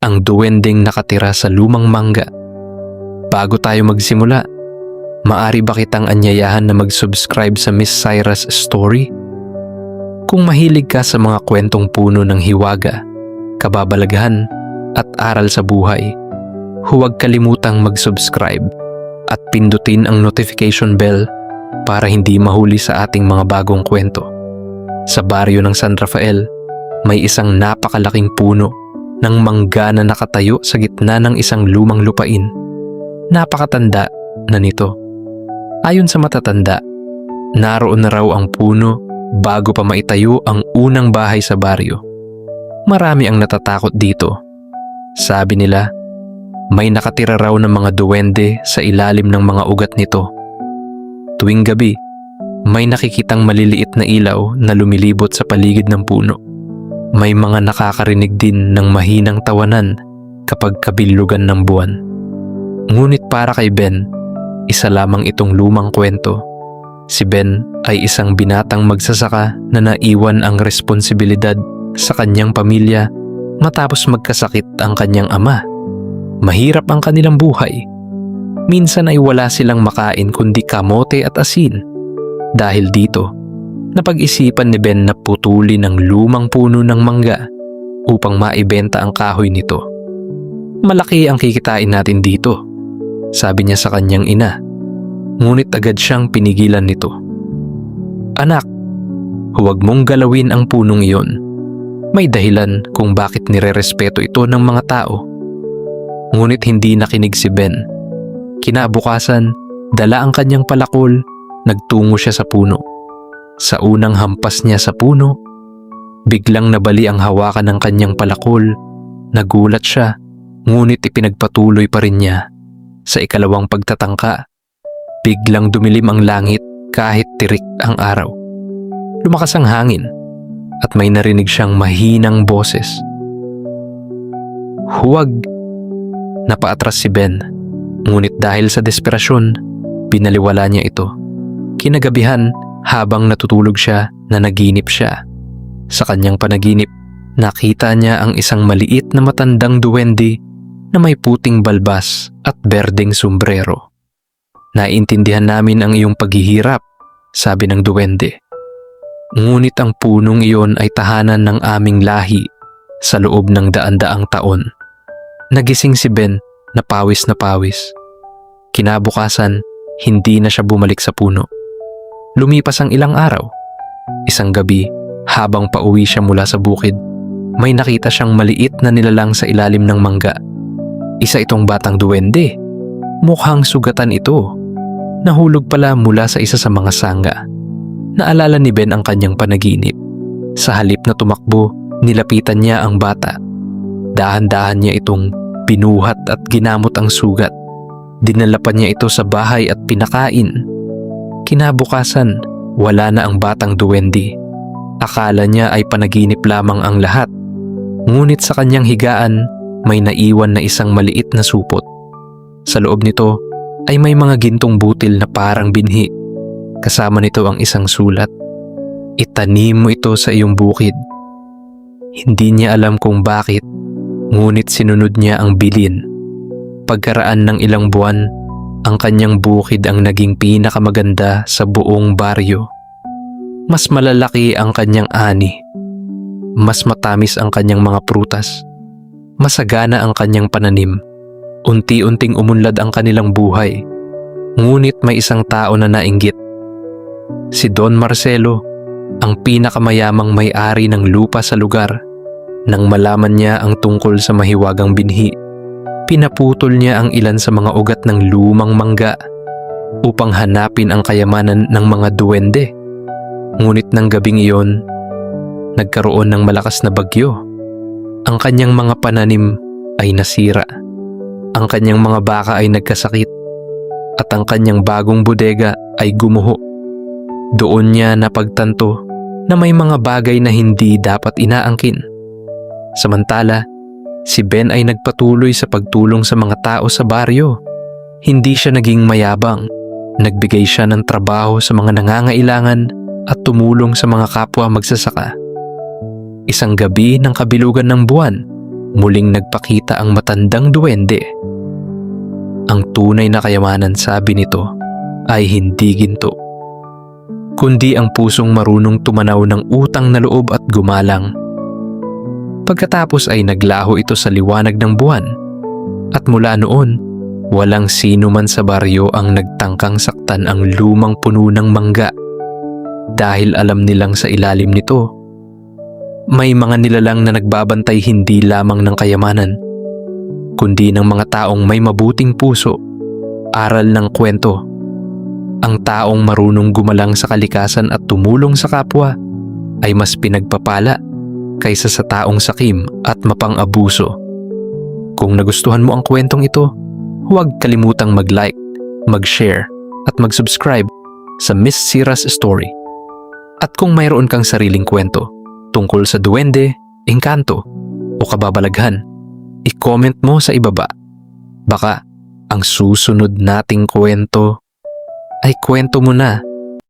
ang duwendeng nakatira sa lumang mangga. Bago tayo magsimula, maari ba kitang anyayahan na mag-subscribe sa Miss Cyrus Story? Kung mahilig ka sa mga kwentong puno ng hiwaga, kababalaghan at aral sa buhay, huwag kalimutang mag-subscribe at pindutin ang notification bell para hindi mahuli sa ating mga bagong kwento. Sa baryo ng San Rafael, may isang napakalaking puno ng mangga na nakatayo sa gitna ng isang lumang lupain. Napakatanda na nito. Ayon sa matatanda, naroon na raw ang puno bago pa maitayo ang unang bahay sa baryo. Marami ang natatakot dito. Sabi nila, may nakatira raw ng mga duwende sa ilalim ng mga ugat nito. Tuwing gabi, may nakikitang maliliit na ilaw na lumilibot sa paligid ng puno. May mga nakakarinig din ng mahinang tawanan kapag kabilugan ng buwan. Ngunit para kay Ben, isa lamang itong lumang kwento. Si Ben ay isang binatang magsasaka na naiwan ang responsibilidad sa kanyang pamilya matapos magkasakit ang kanyang ama. Mahirap ang kanilang buhay. Minsan ay wala silang makain kundi kamote at asin. Dahil dito, napag-isipan ni Ben na putulin ang lumang puno ng mangga upang maibenta ang kahoy nito. Malaki ang kikitain natin dito, sabi niya sa kanyang ina. Ngunit agad siyang pinigilan nito. Anak, huwag mong galawin ang punong iyon. May dahilan kung bakit nirerespeto ito ng mga tao. Ngunit hindi nakinig si Ben. Kinabukasan, dala ang kanyang palakol, nagtungo siya sa puno. Sa unang hampas niya sa puno, biglang nabali ang hawakan ng kanyang palakol. Nagulat siya, ngunit ipinagpatuloy pa rin niya. Sa ikalawang pagtatangka, biglang dumilim ang langit kahit tirik ang araw. Lumakas ang hangin at may narinig siyang mahinang boses. Huwag! Napaatras si Ben, ngunit dahil sa desperasyon, binaliwala niya ito. Kinagabihan, habang natutulog siya, nanaginip siya. Sa kanyang panaginip, nakita niya ang isang maliit na matandang duwende na may puting balbas at berdeng sombrero. Naiintindihan namin ang iyong paghihirap, sabi ng duwende. Ngunit ang punong iyon ay tahanan ng aming lahi sa loob ng daan-daang taon. Nagising si Ben na pawis na pawis. Kinabukasan, hindi na siya bumalik sa puno. Lumipas ang ilang araw. Isang gabi, habang pauwi siya mula sa bukid, may nakita siyang maliit na nilalang sa ilalim ng mangga. Isa itong batang duwende. Mukhang sugatan ito. Nahulog pala mula sa isa sa mga sangga. Naalala ni Ben ang kanyang panaginip. Sa halip na tumakbo, nilapitan niya ang bata. Dahan-dahan niya itong binuhat at ginamot ang sugat. Dinala pa niya ito sa bahay at pinakain. Kinabukasan, wala na ang batang duwende. Akala niya ay panaginip lamang ang lahat. Ngunit sa kanyang higaan, may naiwan na isang maliit na supot. Sa loob nito ay may mga gintong butil na parang binhi. Kasama nito ang isang sulat. Itanim mo ito sa iyong bukid. Hindi niya alam kung bakit, ngunit sinunod niya ang bilin. Pagkaraan ng ilang buwan, ang kanyang bukid ang naging pinakamaganda sa buong baryo. Mas malalaki ang kanyang ani. Mas matamis ang kanyang mga prutas. Masagana ang kanyang pananim. Unti-unting umunlad ang kanilang buhay. Ngunit may isang tao na nainggit. Si Don Marcelo, ang pinakamayamang may-ari ng lupa sa lugar. Nang malaman niya ang tungkol sa mahiwagang binhi, pinaputol niya ang ilan sa mga ugat ng lumang mangga upang hanapin ang kayamanan ng mga duwende. Ngunit ng gabing iyon, nagkaroon ng malakas na bagyo. Ang kanyang mga pananim ay nasira. Ang kanyang mga baka ay nagkasakit at ang kanyang bagong bodega ay gumuho. Doon niya napagtanto na may mga bagay na hindi dapat inaangkin. Samantala, si Ben ay nagpatuloy sa pagtulong sa mga tao sa baryo. Hindi siya naging mayabang. Nagbigay siya ng trabaho sa mga nangangailangan at tumulong sa mga kapwa magsasaka. Isang gabi ng kabilugan ng buwan, muling nagpakita ang matandang duwende. Ang tunay na kayamanan, sabi nito, ay hindi ginto, kundi ang pusong marunong tumanaw ng utang na loob at gumalang. Pagkatapos ay naglaho ito sa liwanag ng buwan, at mula noon, walang sino man sa baryo ang nagtangkang saktan ang lumang puno ng mangga dahil alam nilang sa ilalim nito may mga nilalang na nagbabantay hindi lamang ng kayamanan, kundi ng mga taong may mabuting puso. Aral ng kwento: ang taong marunong gumalang sa kalikasan at tumulong sa kapwa ay mas pinagpapala kaysa sa taong sakim at mapang-abuso. Kung nagustuhan mo ang kwentong ito, huwag kalimutang mag-like, mag-share at mag-subscribe sa Miss Sira's Story. At kung mayroon kang sariling kwento tungkol sa duwende, engkanto o kababalaghan, i-comment mo sa ibaba. Baka ang susunod nating kwento ay kwento mo na